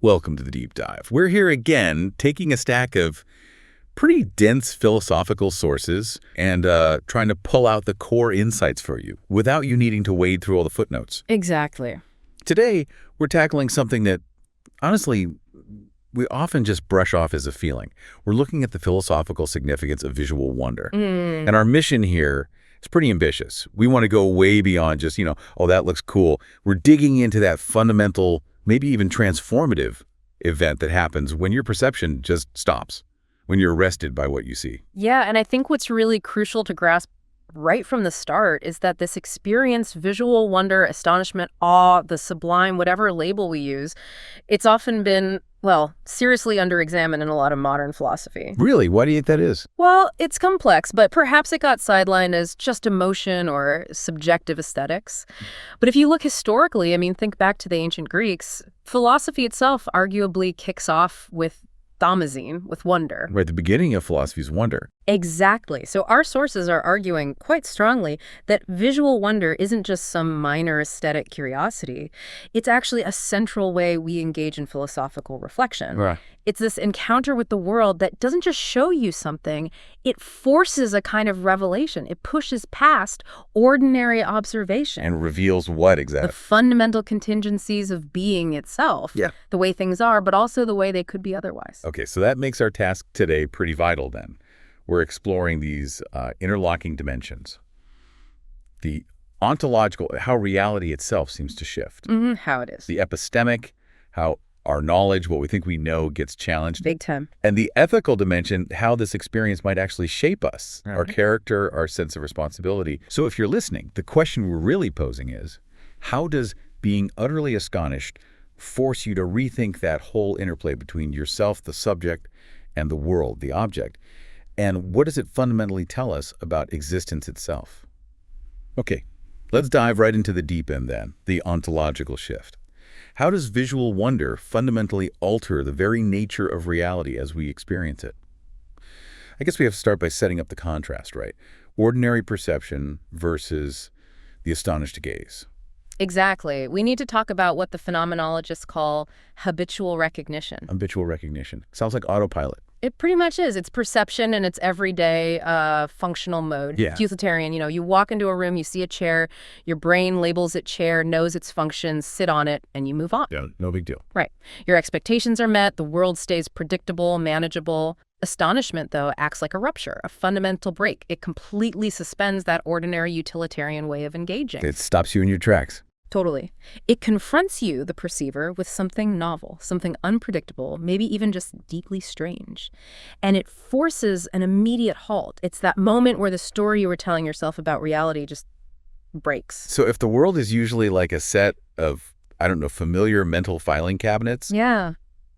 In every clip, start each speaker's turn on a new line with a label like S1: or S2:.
S1: Welcome to the Deep Dive. We're here again, taking a stack of pretty dense philosophical sources and trying to pull out the core insights for you without you needing to wade through all the footnotes.
S2: Exactly.
S1: Today, we're tackling something that, honestly, we often just brush off as a feeling. We're looking at the philosophical significance of visual wonder. And our mission here is pretty ambitious. We want to go way beyond just, oh, that looks cool. We're digging into that fundamental, maybe even transformative event that happens when your perception just stops, when you're arrested by what you see.
S2: Yeah, and I think what's really crucial to grasp right from the start is that this experience, visual wonder, astonishment, awe, the sublime, whatever label we use, it's often been, well, seriously under-examined in a lot of modern philosophy.
S1: Really? Why do you think that is?
S2: Well, it's complex, but perhaps it got sidelined as just emotion or subjective aesthetics. But if you look historically, think back to the ancient Greeks, philosophy itself arguably kicks off with thaumasine, with wonder.
S1: Right, the beginning of philosophy is wonder.
S2: Exactly. So our sources are arguing quite strongly that visual wonder isn't just some minor aesthetic curiosity. It's actually a central way we engage in philosophical reflection.
S1: Right.
S2: It's this encounter with the world that doesn't just show you something, it forces a kind of revelation. It pushes past ordinary observation.
S1: And reveals what exactly?
S2: The fundamental contingencies of being itself.
S1: Yeah.
S2: The way things are, but also the way they could be otherwise.
S1: Okay, so that makes our task today pretty vital then. We're exploring these interlocking dimensions. The ontological, how reality itself seems to shift.
S2: How it is.
S1: The epistemic, how our knowledge, what we think we know, gets challenged.
S2: Big time.
S1: And the ethical dimension, how this experience might actually shape us, our character, our sense of responsibility. So if you're listening, the question we're really posing is, how does being utterly astonished force you to rethink that whole interplay between yourself, the subject, and the world, the object? And what does it fundamentally tell us about existence itself? Okay, let's dive right into the deep end then, the ontological shift. How does visual wonder fundamentally alter the very nature of reality as we experience it? I guess we have to start by setting up the contrast, right? Ordinary perception versus the astonished gaze.
S2: Exactly. We need to talk about what the phenomenologists call habitual recognition.
S1: Habitual recognition. Sounds like autopilot.
S2: It pretty much is. It's perception in its everyday functional mode.
S1: Yeah.
S2: Utilitarian. You walk into a room, you see a chair, your brain labels it chair, knows its functions, sit on it, and you move on.
S1: Yeah, no big deal.
S2: Right. Your expectations are met, the world stays predictable, manageable. Astonishment, though, acts like a rupture, a fundamental break. It completely suspends that ordinary utilitarian way of engaging.
S1: It stops you in your tracks.
S2: Totally. It confronts you, the perceiver, with something novel, something unpredictable, maybe even just deeply strange. And it forces an immediate halt. It's that moment where the story you were telling yourself about reality just breaks.
S1: So if the world is usually like a set of, familiar mental filing cabinets,
S2: Yeah.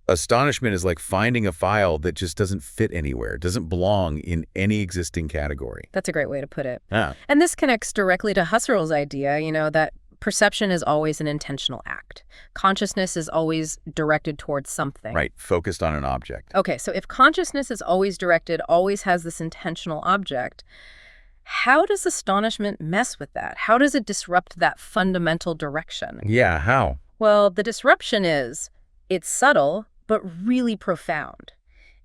S1: astonishment is like finding a file that just doesn't fit anywhere, doesn't belong in any existing category.
S2: That's a great way to put it.
S1: Ah.
S2: And this connects directly to Husserl's idea, that perception is always an intentional act. Consciousness is always directed towards something.
S1: Right, focused on an object.
S2: Okay, so if consciousness is always directed, always has this intentional object, how does astonishment mess with that? How does it disrupt that fundamental direction?
S1: Yeah, how?
S2: Well, the disruption is, it's subtle, but really profound.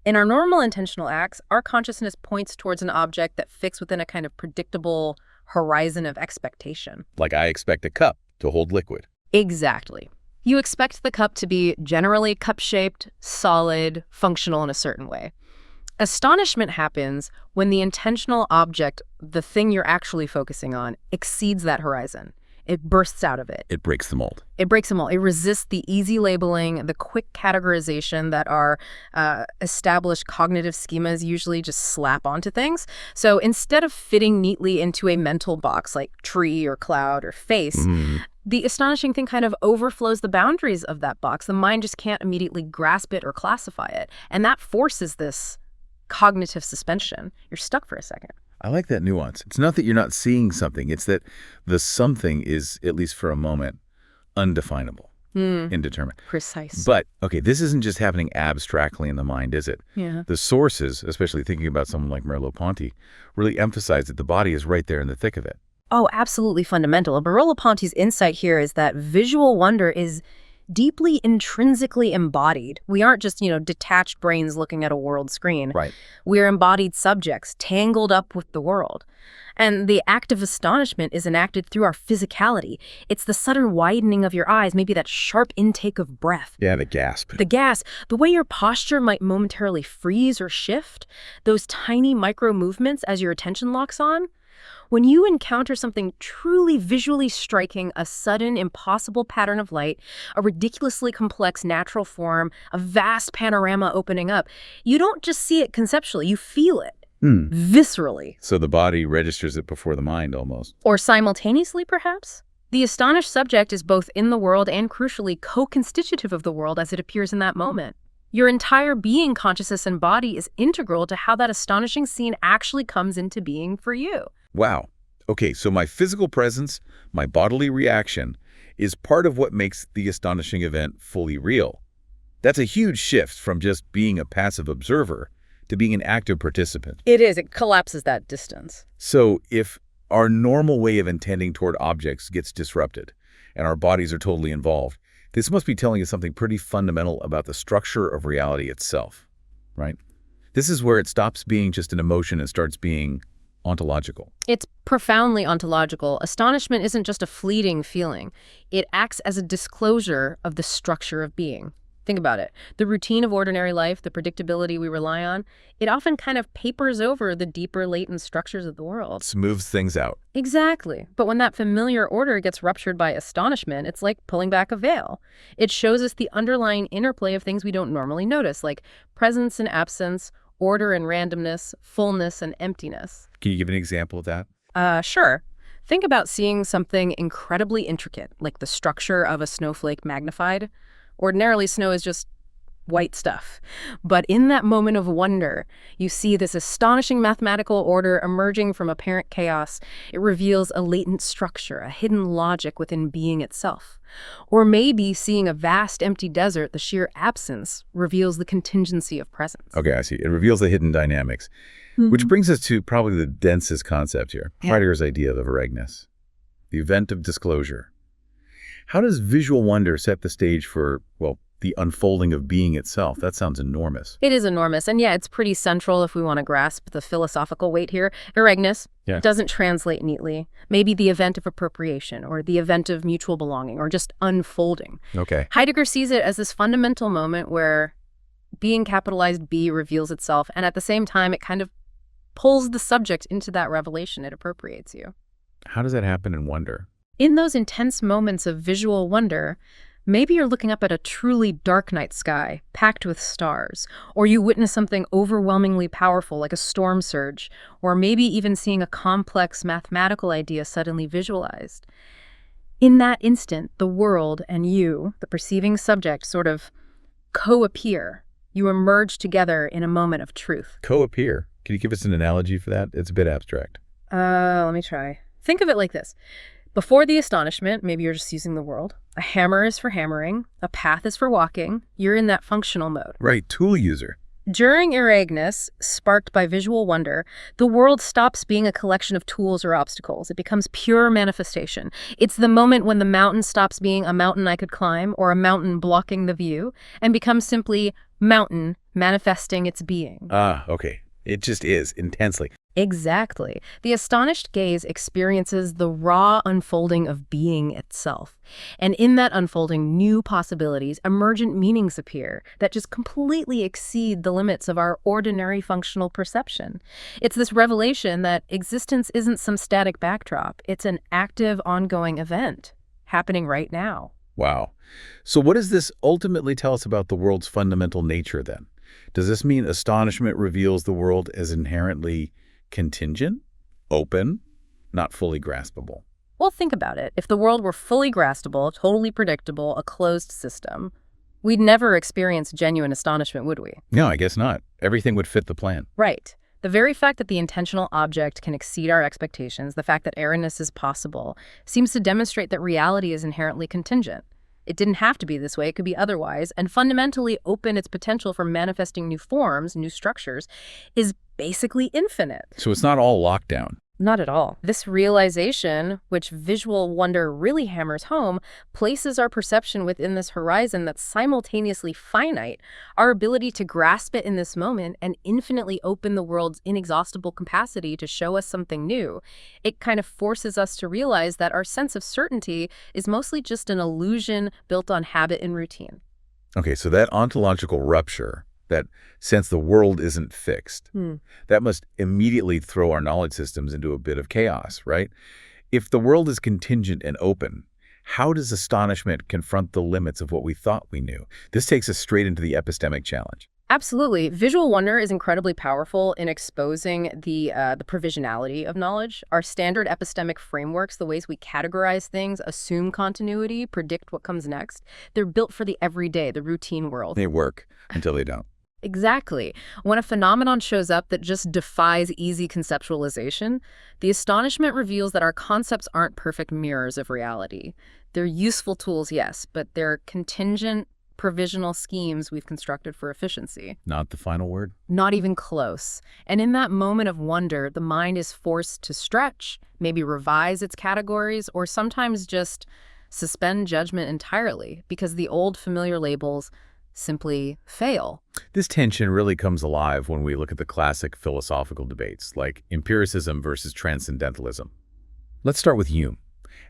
S2: In our normal intentional acts, our consciousness points towards an object that fits within a kind of predictable horizon of expectation.
S1: Like I expect a cup to hold liquid.
S2: Exactly. You expect the cup to be generally cup-shaped, solid, functional in a certain way. Astonishment happens when the intentional object, the thing you're actually focusing on, exceeds that horizon. It bursts out of it.
S1: It breaks the mold.
S2: It breaks them all. It resists the easy labeling, the quick categorization that our established cognitive schemas usually just slap onto things. So instead of fitting neatly into a mental box like tree or cloud or face, the astonishing thing kind of overflows the boundaries of that box. The mind just can't immediately grasp it or classify it. And that forces this cognitive suspension. You're stuck for a second.
S1: I like that nuance. It's not that you're not seeing something. It's that the something is, at least for a moment, undefinable, indeterminate.
S2: Precise.
S1: But, okay, this isn't just happening abstractly in the mind, is it?
S2: Yeah.
S1: The sources, especially thinking about someone like Merleau-Ponty, really emphasize that the body is right there in the thick of it.
S2: Oh, absolutely fundamental. Merleau-Ponty's insight here is that visual wonder is deeply intrinsically embodied. We aren't just, detached brains looking at a world screen.
S1: Right.
S2: We're embodied subjects, tangled up with the world. And the act of astonishment is enacted through our physicality. It's the sudden widening of your eyes, maybe that sharp intake of breath.
S1: Yeah, the gasp.
S2: The gasp, the way your posture might momentarily freeze or shift, those tiny micro movements as your attention locks on. When you encounter something truly visually striking, a sudden, impossible pattern of light, a ridiculously complex natural form, a vast panorama opening up, you don't just see it conceptually, you feel it. Viscerally.
S1: So the body registers it before the mind almost.
S2: Or simultaneously, perhaps? The astonished subject is both in the world and, crucially, co-constitutive of the world as it appears in that moment. Your entire being, consciousness, and body is integral to how that astonishing scene actually comes into being for you.
S1: Wow. Okay, so my physical presence, my bodily reaction, is part of what makes the astonishing event fully real. That's a huge shift from just being a passive observer to being an active participant.
S2: It is. It collapses that distance.
S1: So if our normal way of intending toward objects gets disrupted and our bodies are totally involved, this must be telling us something pretty fundamental about the structure of reality itself, right? This is where it stops being just an emotion and starts being ontological.
S2: It's profoundly ontological. Astonishment isn't just a fleeting feeling. It acts as a disclosure of the structure of being. Think about it. The routine of ordinary life, the predictability we rely on, it often kind of papers over the deeper latent structures of the world.
S1: Smooths things out.
S2: Exactly. But when that familiar order gets ruptured by astonishment, it's like pulling back a veil. It shows us the underlying interplay of things we don't normally notice, like presence and absence, order and randomness, fullness and emptiness.
S1: Can you give an example of that?
S2: Sure. Think about seeing something incredibly intricate, like the structure of a snowflake magnified. Ordinarily, snow is just white stuff. But in that moment of wonder, you see this astonishing mathematical order emerging from apparent chaos. It reveals a latent structure, a hidden logic within being itself. Or maybe seeing a vast empty desert, the sheer absence reveals the contingency of presence.
S1: Okay, I see. It reveals the hidden dynamics, which brings us to probably the densest concept here, Heidegger's idea of vagueness, the event of disclosure. How does visual wonder set the stage for, well, the unfolding of being itself? That sounds enormous.
S2: It is enormous. And yeah, it's pretty central if we want to grasp the philosophical weight here. Vagueness doesn't translate neatly. Maybe the event of appropriation or the event of mutual belonging or just unfolding.
S1: Okay.
S2: Heidegger sees it as this fundamental moment where being capitalized B reveals itself. And at the same time, it kind of pulls the subject into that revelation. It appropriates you.
S1: How does that happen in wonder?
S2: In those intense moments of visual wonder, maybe you're looking up at a truly dark night sky, packed with stars, or you witness something overwhelmingly powerful like a storm surge, or maybe even seeing a complex mathematical idea suddenly visualized. In that instant, the world and you, the perceiving subject, sort of co-appear. You emerge together in a moment of truth.
S1: Co-appear. Can you give us an analogy for that? It's a bit abstract.
S2: Let me try. Think of it like this. Before the astonishment, maybe you're just using the world. A hammer is for hammering. A path is for walking. You're in that functional mode.
S1: Right, tool user.
S2: During eragness, sparked by visual wonder, the world stops being a collection of tools or obstacles. It becomes pure manifestation. It's the moment when the mountain stops being a mountain I could climb or a mountain blocking the view and becomes simply mountain manifesting its being.
S1: Okay. It just is, intensely.
S2: Exactly. The astonished gaze experiences the raw unfolding of being itself. And in that unfolding, new possibilities, emergent meanings appear that just completely exceed the limits of our ordinary functional perception. It's this revelation that existence isn't some static backdrop. It's an active, ongoing event happening right now.
S1: Wow. So what does this ultimately tell us about the world's fundamental nature then? Does this mean astonishment reveals the world as inherently contingent, open, not fully graspable?
S2: Well, think about it. If the world were fully graspable, totally predictable, a closed system, we'd never experience genuine astonishment, would we?
S1: No, I guess not. Everything would fit the plan.
S2: Right. The very fact that the intentional object can exceed our expectations, the fact that erroneous is possible, seems to demonstrate that reality is inherently contingent. It didn't have to be this way, it could be otherwise, and fundamentally open its potential for manifesting new forms, new structures, is basically infinite.
S1: So it's not all lockdown.
S2: Not at all. This realization, which visual wonder really hammers home, places our perception within this horizon that's simultaneously finite, our ability to grasp it in this moment and infinitely open the world's inexhaustible capacity to show us something new. It kind of forces us to realize that our sense of certainty is mostly just an illusion built on habit and routine.
S1: Okay, so that ontological rupture, that sense the world isn't fixed, that must immediately throw our knowledge systems into a bit of chaos, right? If the world is contingent and open, how does astonishment confront the limits of what we thought we knew? This takes us straight into the epistemic challenge.
S2: Absolutely. Visual wonder is incredibly powerful in exposing the provisionality of knowledge. Our standard epistemic frameworks, the ways we categorize things, assume continuity, predict what comes next, they're built for the everyday, the routine world.
S1: They work until they don't.
S2: Exactly. When a phenomenon shows up that just defies easy conceptualization, the astonishment reveals that our concepts aren't perfect mirrors of reality. They're useful tools, yes, but they're contingent, provisional schemes we've constructed for efficiency.
S1: Not the final word?
S2: Not even close. And in that moment of wonder, the mind is forced to stretch, maybe revise its categories, or sometimes just suspend judgment entirely, because the old familiar labels simply fail.
S1: This tension really comes alive when we look at the classic philosophical debates, like empiricism versus transcendentalism. Let's start with Hume.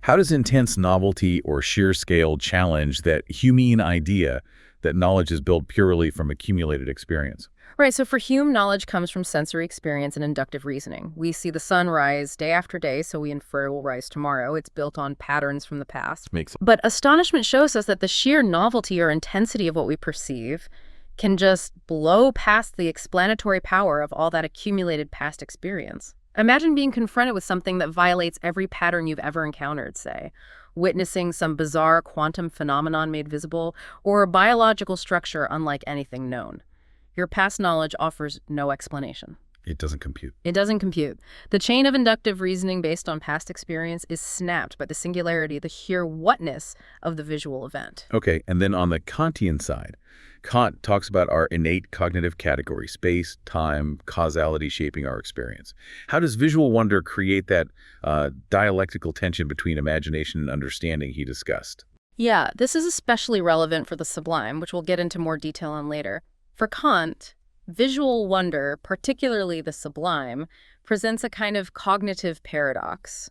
S1: How does intense novelty or sheer scale challenge that Humean idea that knowledge is built purely from accumulated experience?
S2: Right, so for Hume, knowledge comes from sensory experience and inductive reasoning. We see the sun rise day after day, so we infer it will rise tomorrow. It's built on patterns from the past.
S1: Makes sense.
S2: But astonishment shows us that the sheer novelty or intensity of what we perceive can just blow past the explanatory power of all that accumulated past experience. Imagine being confronted with something that violates every pattern you've ever encountered, say, witnessing some bizarre quantum phenomenon made visible, or a biological structure unlike anything known. Your past knowledge offers no explanation.
S1: It doesn't compute.
S2: It doesn't compute. The chain of inductive reasoning based on past experience is snapped by the singularity, the sheer whatness of the visual event.
S1: Okay, and then on the Kantian side, Kant talks about our innate cognitive category, space, time, causality shaping our experience. How does visual wonder create that dialectical tension between imagination and understanding he discussed?
S2: Yeah, this is especially relevant for the sublime, which we'll get into more detail on later. For Kant, visual wonder, particularly the sublime, presents a kind of cognitive paradox.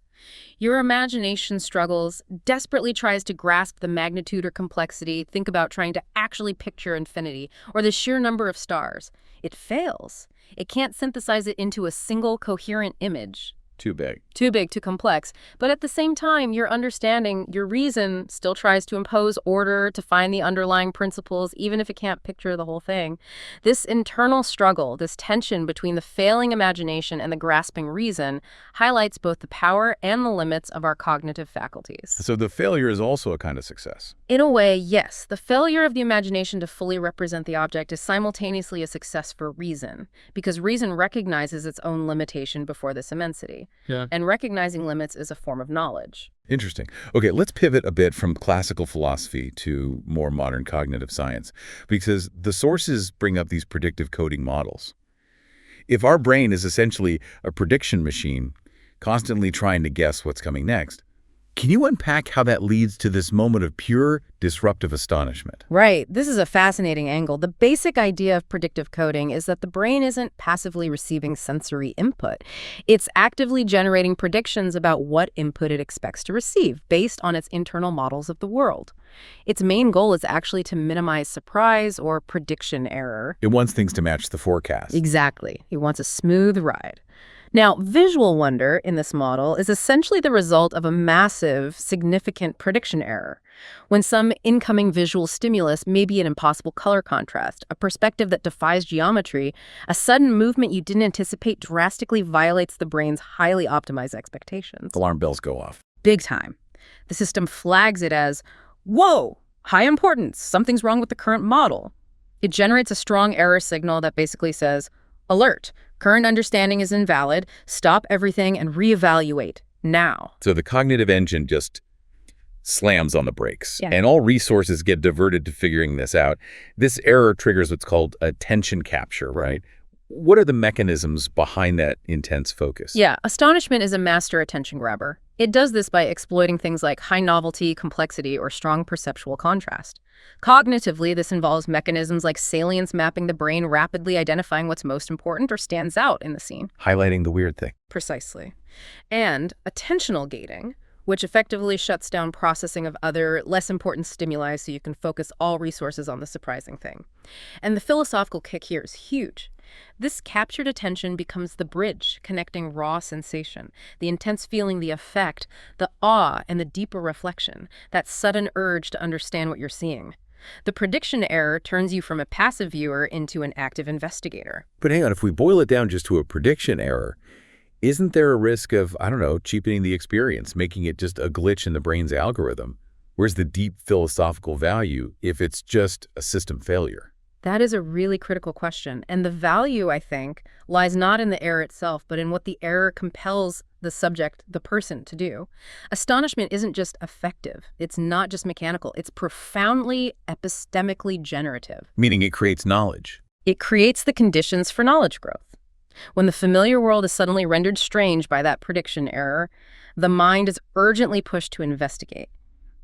S2: Your imagination struggles, desperately tries to grasp the magnitude or complexity, think about trying to actually picture infinity, or the sheer number of stars. It fails. It can't synthesize it into a single coherent image.
S1: Too big.
S2: Too big, too complex. But at the same time, your understanding, your reason still tries to impose order, to find the underlying principles, even if it can't picture the whole thing. This internal struggle, this tension between the failing imagination and the grasping reason, highlights both the power and the limits of our cognitive faculties.
S1: So the failure is also a kind of success.
S2: In a way, yes. The failure of the imagination to fully represent the object is simultaneously a success for reason, because reason recognizes its own limitation before this immensity.
S1: Yeah.
S2: And recognizing limits is a form of knowledge.
S1: Interesting. Okay, let's pivot a bit from classical philosophy to more modern cognitive science, because the sources bring up these predictive coding models. If our brain is essentially a prediction machine, constantly trying to guess what's coming next, can you unpack how that leads to this moment of pure disruptive astonishment?
S2: Right. This is a fascinating angle. The basic idea of predictive coding is that the brain isn't passively receiving sensory input. It's actively generating predictions about what input it expects to receive based on its internal models of the world. Its main goal is actually to minimize surprise or prediction error.
S1: It wants things to match the forecast.
S2: Exactly. It wants a smooth ride. Now, visual wonder in this model is essentially the result of a massive, significant prediction error. When some incoming visual stimulus may be an impossible color contrast, a perspective that defies geometry, a sudden movement you didn't anticipate drastically violates the brain's highly optimized expectations.
S1: Alarm bells go off.
S2: Big time. The system flags it as, whoa, high importance, something's wrong with the current model. It generates a strong error signal that basically says, alert, current understanding is invalid, stop everything and reevaluate now.
S1: So the cognitive engine just slams on the brakes,
S2: Yeah.
S1: and all resources get diverted to figuring this out. This error triggers what's called attention capture, right? What are the mechanisms behind that intense focus?
S2: Yeah, astonishment is a master attention grabber. It does this by exploiting things like high novelty, complexity, or strong perceptual contrast. Cognitively, this involves mechanisms like salience mapping the brain, rapidly identifying what's most important or stands out in the scene.
S1: Highlighting the weird thing.
S2: Precisely. And attentional gating, which effectively shuts down processing of other, less important stimuli so you can focus all resources on the surprising thing. And the philosophical kick here is huge. This captured attention becomes the bridge connecting raw sensation, the intense feeling, the effect, the awe, and the deeper reflection, that sudden urge to understand what you're seeing. The prediction error turns you from a passive viewer into an active investigator.
S1: But hang on, if we boil it down just to a prediction error, isn't there a risk of, I don't know, cheapening the experience, making it just a glitch in the brain's algorithm? Where's the deep philosophical value if it's just a system failure?
S2: That is a really critical question. And the value, I think, lies not in the error itself, but in what the error compels the subject, the person, to do. Astonishment isn't just effective. It's not just mechanical. It's profoundly epistemically generative.
S1: Meaning it creates knowledge.
S2: It creates the conditions for knowledge growth. When the familiar world is suddenly rendered strange by that prediction error, the mind is urgently pushed to investigate.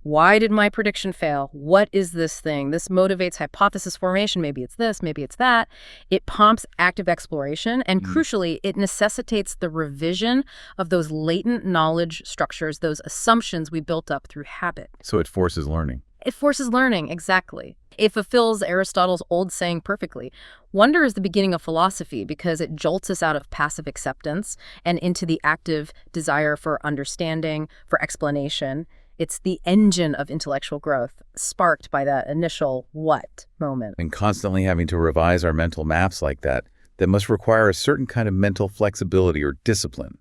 S2: Why did my prediction fail? What is this thing? This motivates hypothesis formation. Maybe it's this, maybe it's that. It prompts active exploration, and crucially, it necessitates the revision of those latent knowledge structures, those assumptions we built up through habit.
S1: So it forces learning.
S2: It forces learning, exactly. It fulfills Aristotle's old saying perfectly. Wonder is the beginning of philosophy because it jolts us out of passive acceptance and into the active desire for understanding, for explanation. It's the engine of intellectual growth, sparked by that initial what moment.
S1: And constantly having to revise our mental maps like that must require a certain kind of mental flexibility or discipline.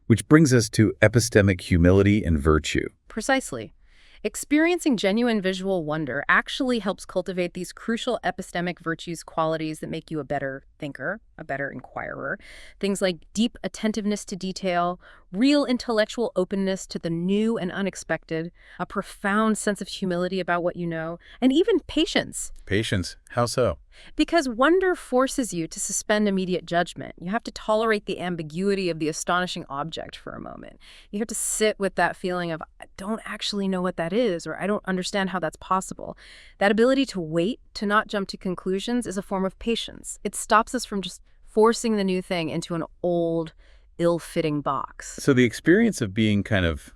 S1: Which brings us to epistemic humility and virtue.
S2: Precisely. Experiencing genuine visual wonder actually helps cultivate these crucial epistemic virtues, qualities that make you a better thinker, a better inquirer. Things like deep attentiveness to detail, real intellectual openness to the new and unexpected, a profound sense of humility about what you know, and even patience.
S1: Patience? How so?
S2: Because wonder forces you to suspend immediate judgment. You have to tolerate the ambiguity of the astonishing object for a moment. You have to sit with that feeling of, I don't actually know what that is, or I don't understand how that's possible. That ability to wait, to not jump to conclusions, is a form of patience. It stops us from just forcing the new thing into an old, ill-fitting box.
S1: So the experience of being kind of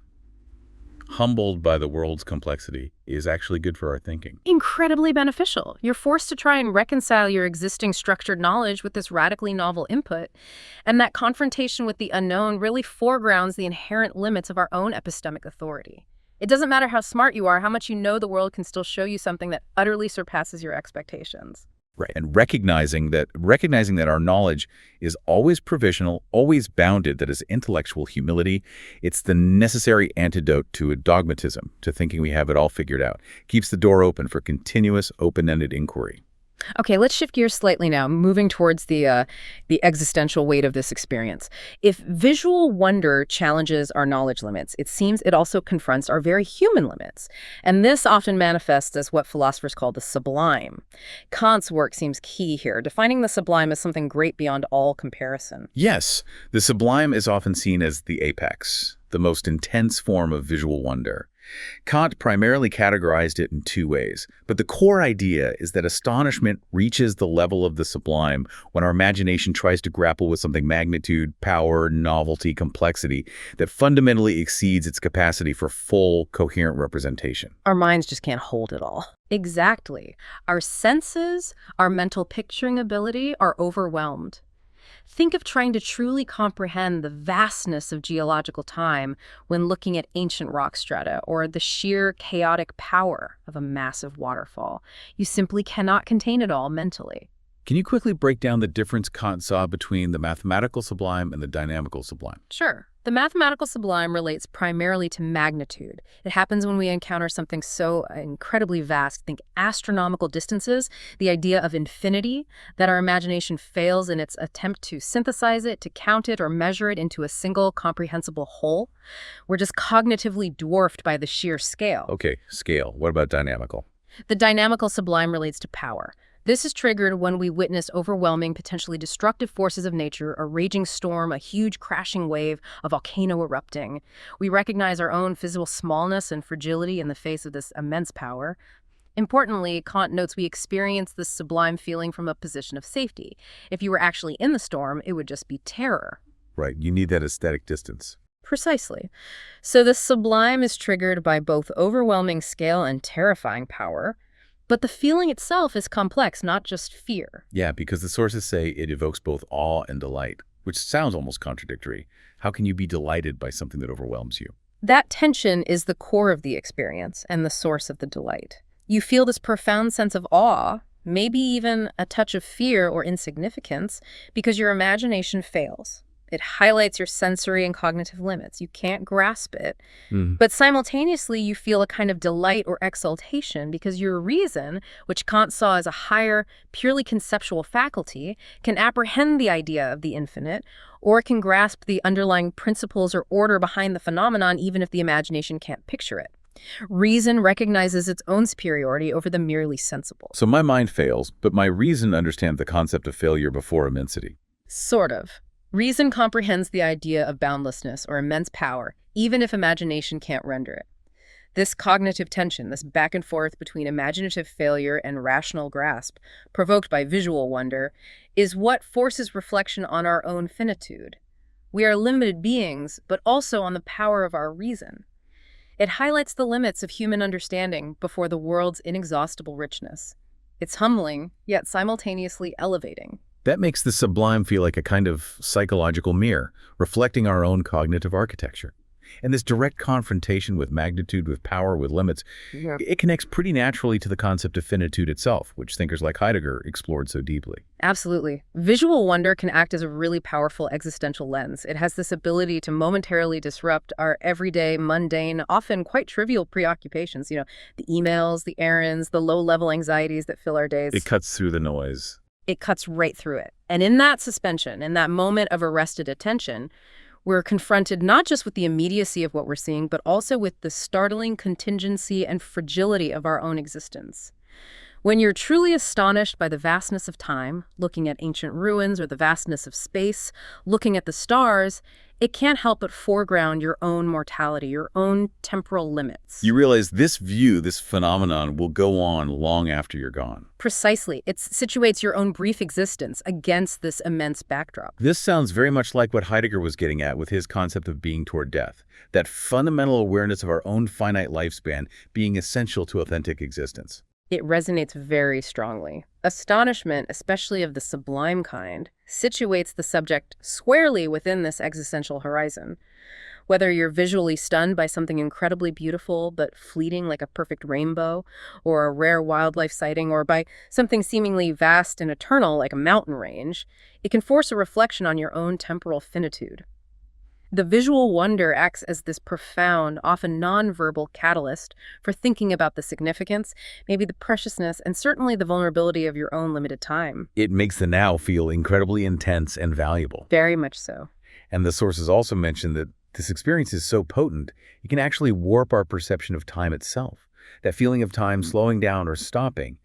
S1: humbled by the world's complexity is actually good for our thinking.
S2: Incredibly beneficial. You're forced to try and reconcile your existing structured knowledge with this radically novel input, and that confrontation with the unknown really foregrounds the inherent limits of our own epistemic authority. It doesn't matter how smart you are, how much you know, the world can still show you something that utterly surpasses your expectations.
S1: Right. And recognizing that our knowledge is always provisional, always bounded, that is intellectual humility. It's the necessary antidote to a dogmatism, to thinking we have it all figured out. Keeps the door open for continuous, open-ended inquiry.
S2: Okay, let's shift gears slightly now, moving towards the existential weight of this experience. If visual wonder challenges our knowledge limits, it seems it also confronts our very human limits. And this often manifests as what philosophers call the sublime. Kant's work seems key here, defining the sublime as something great beyond all comparison.
S1: Yes, the sublime is often seen as the apex, the most intense form of visual wonder. Kant primarily categorized it in two ways, but the core idea is that astonishment reaches the level of the sublime when our imagination tries to grapple with something magnitude, power, novelty, complexity that fundamentally exceeds its capacity for full, coherent representation.
S2: Our minds just can't hold it all. Exactly. Our senses, our mental picturing ability are overwhelmed. Think of trying to truly comprehend the vastness of geological time when looking at ancient rock strata or the sheer chaotic power of a massive waterfall. You simply cannot contain it all mentally.
S1: Can you quickly break down the difference Kant saw between the mathematical sublime and the dynamical sublime?
S2: Sure. The mathematical sublime relates primarily to magnitude. It happens when we encounter something so incredibly vast, think astronomical distances, the idea of infinity, that our imagination fails in its attempt to synthesize it, to count it, or measure it into a single comprehensible whole. We're just cognitively dwarfed by the sheer scale.
S1: Okay, scale. What about dynamical?
S2: The dynamical sublime relates to power. This is triggered when we witness overwhelming, potentially destructive forces of nature, a raging storm, a huge crashing wave, a volcano erupting. We recognize our own physical smallness and fragility in the face of this immense power. Importantly, Kant notes we experience this sublime feeling from a position of safety. If you were actually in the storm, it would just be terror.
S1: Right, you need that aesthetic distance.
S2: Precisely. So the sublime is triggered by both overwhelming scale and terrifying power, but the feeling itself is complex, not just fear.
S1: Yeah, because the sources say it evokes both awe and delight, which sounds almost contradictory. How can you be delighted by something that overwhelms you?
S2: That tension is the core of the experience and the source of the delight. You feel this profound sense of awe, maybe even a touch of fear or insignificance, because your imagination fails. It highlights your sensory and cognitive limits. You can't grasp it. But simultaneously, you feel a kind of delight or exaltation because your reason, which Kant saw as a higher, purely conceptual faculty, can apprehend the idea of the infinite, or can grasp the underlying principles or order behind the phenomenon even if the imagination can't picture it. Reason recognizes its own superiority over the merely sensible.
S1: So my mind fails, but my reason understands the concept of failure before immensity.
S2: Sort of. Reason comprehends the idea of boundlessness or immense power, even if imagination can't render it. This cognitive tension, this back and forth between imaginative failure and rational grasp, provoked by visual wonder, is what forces reflection on our own finitude. We are limited beings, but also on the power of our reason. It highlights the limits of human understanding before the world's inexhaustible richness. It's humbling, yet simultaneously elevating.
S1: That makes the sublime feel like a kind of psychological mirror, reflecting our own cognitive architecture. And this direct confrontation with magnitude, with power, with limits, it connects pretty naturally to the concept of finitude itself, which thinkers like Heidegger explored so deeply.
S2: Absolutely. Visual wonder can act as a really powerful existential lens. It has this ability to momentarily disrupt our everyday, mundane, often quite trivial preoccupations. The emails, the errands, the low-level anxieties that fill our days.
S1: It cuts through the noise.
S2: It cuts right through it. And in that suspension, in that moment of arrested attention, we're confronted not just with the immediacy of what we're seeing, but also with the startling contingency and fragility of our own existence. When you're truly astonished by the vastness of time, looking at ancient ruins or the vastness of space, looking at the stars, it can't help but foreground your own mortality, your own temporal limits.
S1: You realize this view, this phenomenon, will go on long after you're gone.
S2: Precisely. It situates your own brief existence against this immense backdrop.
S1: This sounds very much like what Heidegger was getting at with his concept of being toward death, that fundamental awareness of our own finite lifespan being essential to authentic existence.
S2: It resonates very strongly. Astonishment, especially of the sublime kind, situates the subject squarely within this existential horizon. Whether you're visually stunned by something incredibly beautiful but fleeting like a perfect rainbow, or a rare wildlife sighting, or by something seemingly vast and eternal like a mountain range, it can force a reflection on your own temporal finitude. The visual wonder acts as this profound, often nonverbal catalyst for thinking about the significance, maybe the preciousness, and certainly the vulnerability of your own limited time.
S1: It makes the now feel incredibly intense and valuable.
S2: Very much so.
S1: And the sources also mention that this experience is so potent, it can actually warp our perception of time itself. That feeling of time slowing down or stopping,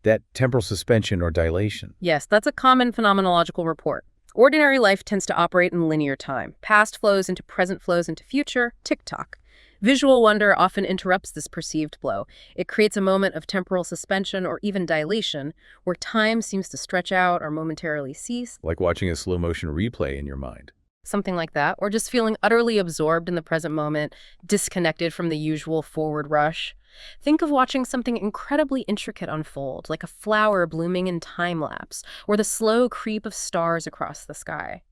S1: that temporal suspension or dilation.
S2: Yes, that's a common phenomenological report. Ordinary life tends to operate in linear time. Past flows into present, flows into future, tick-tock. Visual wonder often interrupts this perceived flow. It creates a moment of temporal suspension or even dilation, where time seems to stretch out or momentarily cease.
S1: Like watching a slow-motion replay in your mind.
S2: Something like that, or just feeling utterly absorbed in the present moment, disconnected from the usual forward rush. Think of watching something incredibly intricate unfold, like a flower blooming in time-lapse, or the slow creep of stars across the sky.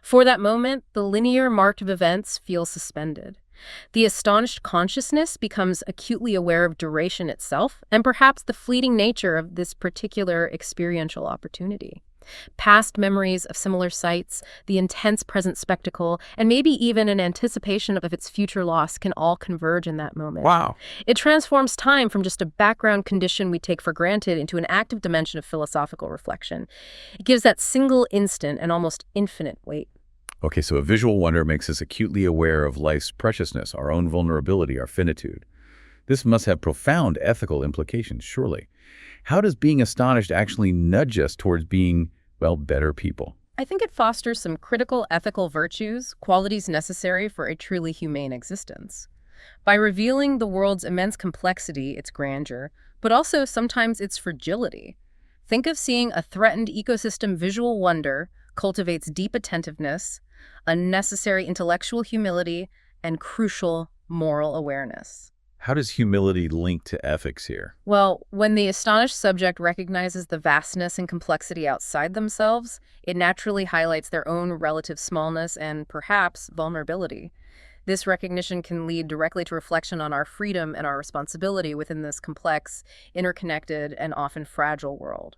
S2: For that moment, the linear march of events feels suspended. The astonished consciousness becomes acutely aware of duration itself, and perhaps the fleeting nature of this particular experiential opportunity. Past memories of similar sights, the intense present spectacle, and maybe even an anticipation of its future loss can all converge in that moment.
S1: Wow.
S2: It transforms time from just a background condition we take for granted into an active dimension of philosophical reflection. It gives that single instant an almost infinite weight.
S1: Okay, so a visual wonder makes us acutely aware of life's preciousness, our own vulnerability, our finitude. This must have profound ethical implications, surely. How does being astonished actually nudge us towards being, well, better people?
S2: I think it fosters some critical ethical virtues, qualities necessary for a truly humane existence. By revealing the world's immense complexity, its grandeur, but also sometimes its fragility. Think of seeing a threatened ecosystem visual wonder cultivates deep attentiveness, a necessary intellectual humility, and crucial moral awareness.
S1: How does humility link to ethics here?
S2: Well, when the astonished subject recognizes the vastness and complexity outside themselves, it naturally highlights their own relative smallness and, perhaps, vulnerability. This recognition can lead directly to reflection on our freedom and our responsibility within this complex, interconnected, and often fragile world.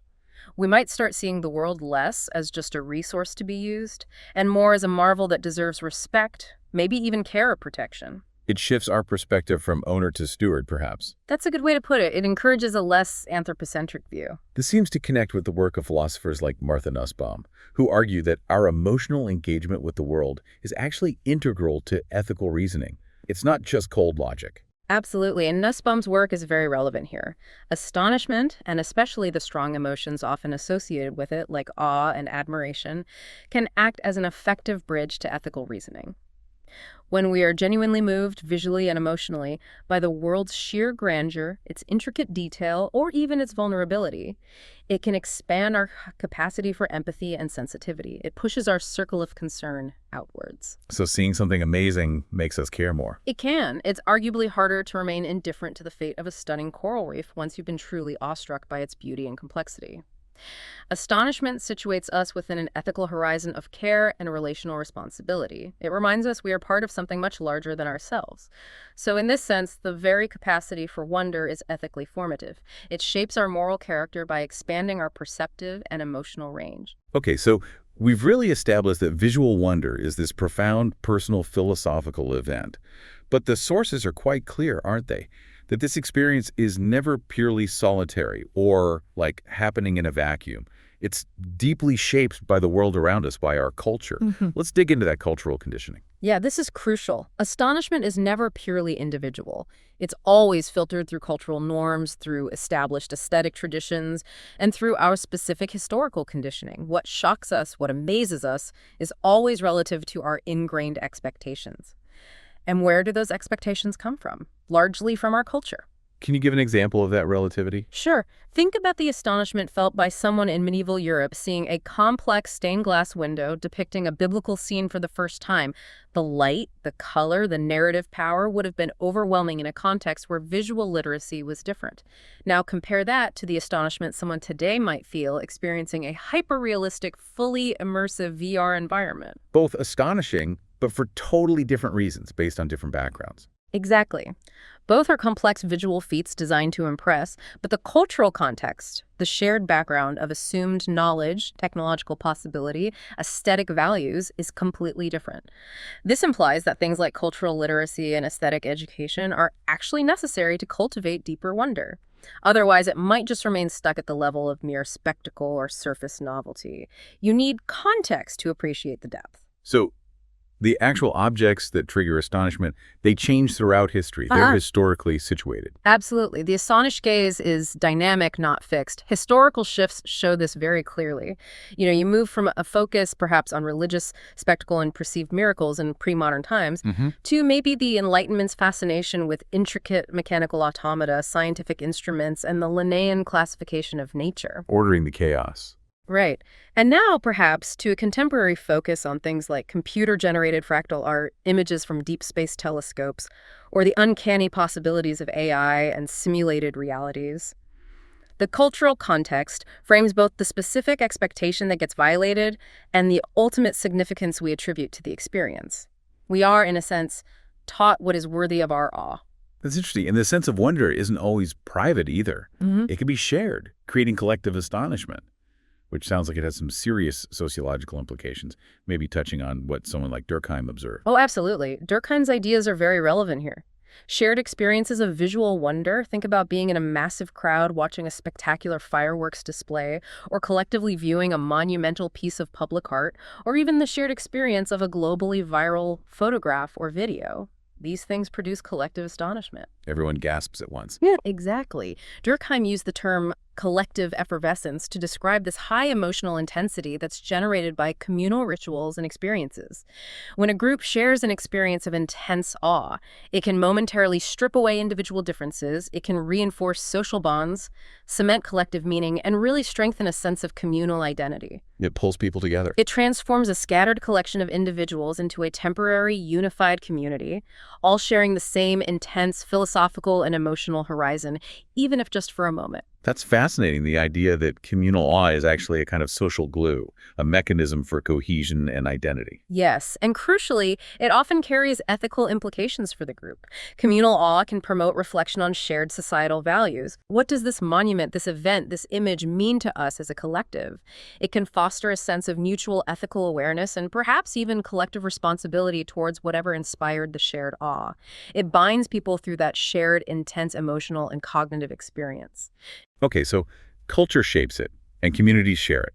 S2: We might start seeing the world less as just a resource to be used, and more as a marvel that deserves respect, maybe even care or protection.
S1: It shifts our perspective from owner to steward, perhaps.
S2: That's a good way to put it. It encourages a less anthropocentric view.
S1: This seems to connect with the work of philosophers like Martha Nussbaum, who argue that our emotional engagement with the world is actually integral to ethical reasoning. It's not just cold logic.
S2: Absolutely, and Nussbaum's work is very relevant here. Astonishment, and especially the strong emotions often associated with it, like awe and admiration, can act as an effective bridge to ethical reasoning. When we are genuinely moved, visually and emotionally, by the world's sheer grandeur, its intricate detail, or even its vulnerability, it can expand our capacity for empathy and sensitivity. It pushes our circle of concern outwards.
S1: So seeing something amazing makes us care more.
S2: It can. It's arguably harder to remain indifferent to the fate of a stunning coral reef once you've been truly awestruck by its beauty and complexity. Astonishment situates us within an ethical horizon of care and relational responsibility. It reminds us we are part of something much larger than ourselves. So in this sense, the very capacity for wonder is ethically formative. It shapes our moral character by expanding our perceptive and emotional range.
S1: Okay, so we've really established that visual wonder is this profound personal philosophical event. But the sources are quite clear, aren't they? That this experience is never purely solitary or like happening in a vacuum. It's deeply shaped by the world around us, by our culture. Let's dig into that cultural conditioning.
S2: Yeah, this is crucial. Astonishment is never purely individual. It's always filtered through cultural norms, through established aesthetic traditions, and through our specific historical conditioning. What shocks us, what amazes us, is always relative to our ingrained expectations. And where do those expectations come from? Largely from our culture.
S1: Can you give an example of that relativity?
S2: Sure. Think about the astonishment felt by someone in medieval Europe seeing a complex stained glass window depicting a biblical scene for the first time. The light, the color, the narrative power would have been overwhelming in a context where visual literacy was different. Now compare that to the astonishment someone today might feel experiencing a hyper-realistic, fully immersive VR environment.
S1: Both astonishing, but for totally different reasons based on different backgrounds.
S2: Exactly. Both are complex visual feats designed to impress, but the cultural context, the shared background of assumed knowledge, technological possibility, aesthetic values, is completely different. This implies that things like cultural literacy and aesthetic education are actually necessary to cultivate deeper wonder. Otherwise, it might just remain stuck at the level of mere spectacle or surface novelty. You need context to appreciate the depth.
S1: So the actual objects that trigger astonishment, they change throughout history. They're historically situated.
S2: Absolutely. The astonished gaze is dynamic, not fixed. Historical shifts show this very clearly. You move from a focus perhaps on religious spectacle and perceived miracles in pre-modern times to maybe the Enlightenment's fascination with intricate mechanical automata, scientific instruments, and the Linnaean classification of nature.
S1: Ordering the chaos.
S2: Right. And now, perhaps, to a contemporary focus on things like computer-generated fractal art, images from deep space telescopes, or the uncanny possibilities of AI and simulated realities. The cultural context frames both the specific expectation that gets violated and the ultimate significance we attribute to the experience. We are, in a sense, taught what is worthy of our awe.
S1: That's interesting. And the sense of wonder isn't always private either. It can be shared, creating collective astonishment, which sounds like it has some serious sociological implications, maybe touching on what someone like Durkheim observed.
S2: Oh, absolutely. Durkheim's ideas are very relevant here. Shared experiences of visual wonder, think about being in a massive crowd watching a spectacular fireworks display, or collectively viewing a monumental piece of public art, or even the shared experience of a globally viral photograph or video. These things produce collective astonishment.
S1: Everyone gasps at once.
S2: Yeah, exactly. Durkheim used the term collective effervescence to describe this high emotional intensity that's generated by communal rituals and experiences. When a group shares an experience of intense awe, it can momentarily strip away individual differences, it can reinforce social bonds, cement collective meaning, and really strengthen a sense of communal identity.
S1: It pulls people together.
S2: It transforms a scattered collection of individuals into a temporary, unified community, all sharing the same intense philosophical and emotional horizon, even if just for a moment.
S1: That's fascinating, the idea that communal awe is actually a kind of social glue, a mechanism for cohesion and identity.
S2: Yes, and crucially, it often carries ethical implications for the group. Communal awe can promote reflection on shared societal values. What does this monument, this event, this image mean to us as a collective? It can foster a sense of mutual ethical awareness and perhaps even collective responsibility towards whatever inspired the shared awe. It binds people through that shared, intense emotional and cognitive experience.
S1: Okay, so culture shapes it, and communities share it.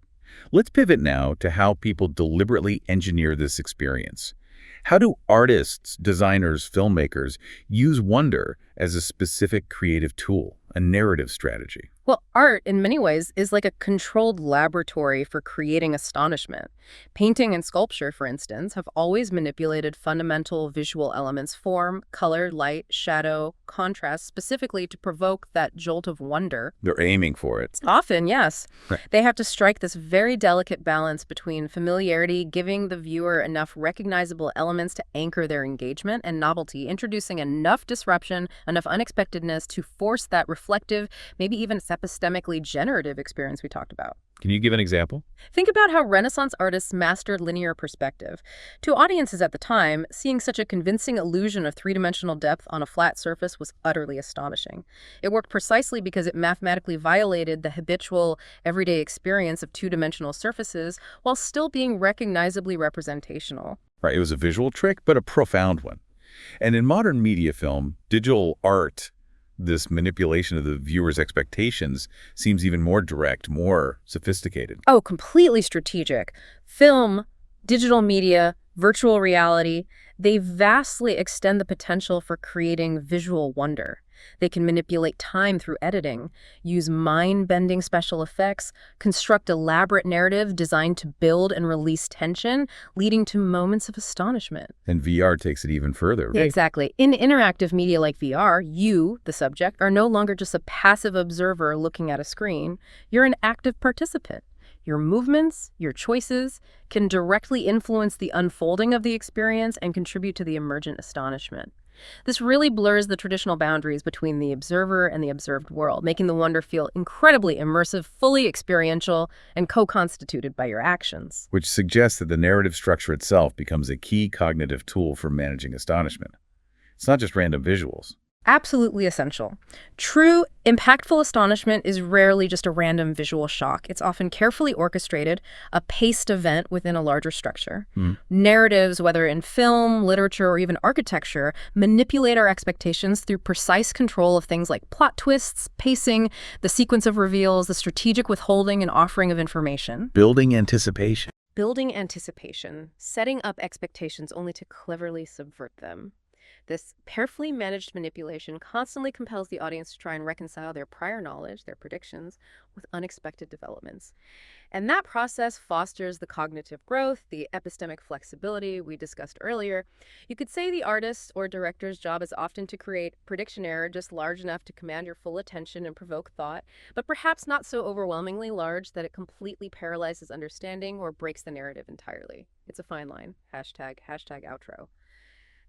S1: Let's pivot now to how people deliberately engineer this experience. How do artists, designers, filmmakers use wonder as a specific creative tool, a narrative strategy?
S2: Well, art, in many ways, is like a controlled laboratory for creating astonishment. Painting and sculpture, for instance, have always manipulated fundamental visual elements, form, color, light, shadow, contrast, specifically to provoke that jolt of wonder.
S1: They're aiming for it.
S2: Often, yes.
S1: Right.
S2: They have to strike this very delicate balance between familiarity, giving the viewer enough recognizable elements to anchor their engagement, and novelty, introducing enough disruption, enough unexpectedness to force that reflective, maybe even epistemically generative experience we talked about.
S1: Can you give an example?
S2: Think about how Renaissance artists mastered linear perspective. To audiences at the time, seeing such a convincing illusion of three-dimensional depth on a flat surface was utterly astonishing. It worked precisely because it mathematically violated the habitual, everyday experience of two-dimensional surfaces while still being recognizably representational.
S1: Right, it was a visual trick, but a profound one. And in modern media film, digital art, this manipulation of the viewer's expectations seems even more direct, more sophisticated.
S2: Oh, completely strategic. Film, digital media, virtual reality, they vastly extend the potential for creating visual wonder. They can manipulate time through editing, use mind-bending special effects, construct elaborate narrative designed to build and release tension, leading to moments of astonishment.
S1: And VR takes it even further.
S2: Yeah, exactly. In interactive media like VR, you, the subject, are no longer just a passive observer looking at a screen. You're an active participant. Your movements, your choices, can directly influence the unfolding of the experience and contribute to the emergent astonishment. This really blurs the traditional boundaries between the observer and the observed world, making the wonder feel incredibly immersive, fully experiential, and co-constituted by your actions.
S1: Which suggests that the narrative structure itself becomes a key cognitive tool for managing astonishment. It's not just random visuals.
S2: Absolutely essential. True, impactful astonishment is rarely just a random visual shock. It's often carefully orchestrated, a paced event within a larger structure. Narratives, whether in film, literature, or even architecture, manipulate our expectations through precise control of things like plot twists, pacing, the sequence of reveals, the strategic withholding and offering of information.
S1: Building anticipation.
S2: Building anticipation, setting up expectations only to cleverly subvert them. This carefully managed manipulation constantly compels the audience to try and reconcile their prior knowledge, their predictions, with unexpected developments. And that process fosters the cognitive growth, the epistemic flexibility we discussed earlier. You could say the artist's or director's job is often to create prediction error just large enough to command your full attention and provoke thought, but perhaps not so overwhelmingly large that it completely paralyzes understanding or breaks the narrative entirely. It's a fine line. Hashtag outro.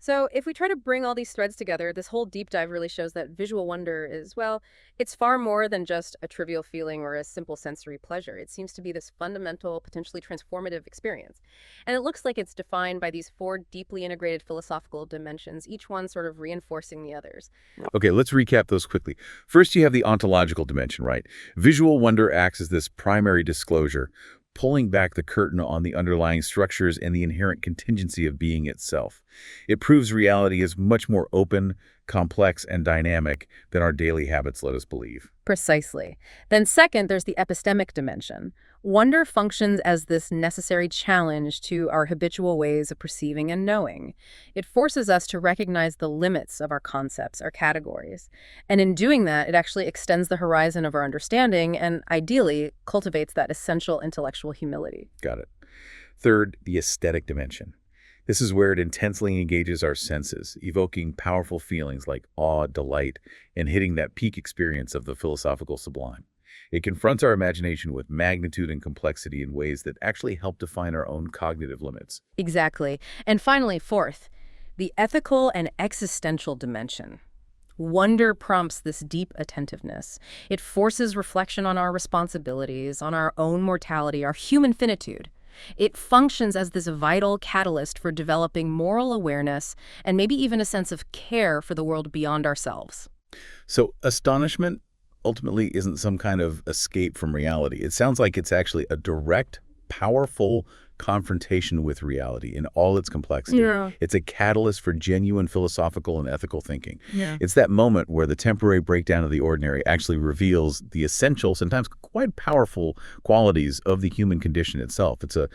S2: So if we try to bring all these threads together, this whole deep dive really shows that visual wonder is, well, it's far more than just a trivial feeling or a simple sensory pleasure. It seems to be this fundamental, potentially transformative experience. And it looks like it's defined by these four deeply integrated philosophical dimensions, each one sort of reinforcing the others.
S1: Okay, let's recap those quickly. First, you have the ontological dimension, right? Visual wonder acts as this primary disclosure, pulling back the curtain on the underlying structures and the inherent contingency of being itself. It proves reality is much more open, complex, and dynamic than our daily habits let us believe.
S2: Precisely. Then second, there's the epistemic dimension. Wonder functions as this necessary challenge to our habitual ways of perceiving and knowing. It forces us to recognize the limits of our concepts, our categories. And in doing that, it actually extends the horizon of our understanding and, ideally, cultivates that essential intellectual humility.
S1: Got it. Third, the aesthetic dimension. This is where it intensely engages our senses, evoking powerful feelings like awe, delight, and hitting that peak experience of the philosophical sublime. It confronts our imagination with magnitude and complexity in ways that actually help define our own cognitive limits.
S2: Exactly. And finally, fourth, the ethical and existential dimension. Wonder prompts this deep attentiveness. It forces reflection on our responsibilities, on our own mortality, our human finitude. It functions as this vital catalyst for developing moral awareness and maybe even a sense of care for the world beyond ourselves.
S1: So astonishment ultimately isn't some kind of escape from reality. It sounds like it's actually a direct, powerful confrontation with reality in all its complexity.
S2: Yeah.
S1: It's a catalyst for genuine philosophical and ethical thinking.
S2: Yeah.
S1: It's that moment where the temporary breakdown of the ordinary actually reveals the essential, sometimes quite powerful qualities of the human condition itself. It's a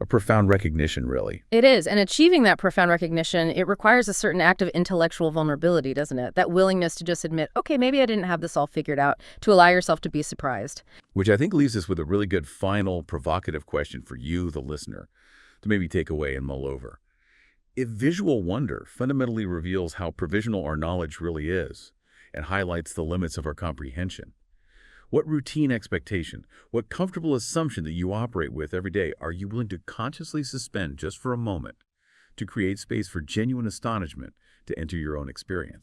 S1: profound recognition, really.
S2: It is. And achieving that profound recognition, it requires a certain act of intellectual vulnerability, doesn't it? That willingness to just admit, okay, maybe I didn't have this all figured out, to allow yourself to be surprised.
S1: Which I think leaves us with a really good final provocative question for you, the listener, to maybe take away and mull over. If visual wonder fundamentally reveals how provisional our knowledge really is and highlights the limits of our comprehension, what routine expectation, what comfortable assumption that you operate with every day are you willing to consciously suspend just for a moment to create space for genuine astonishment to enter your own experience?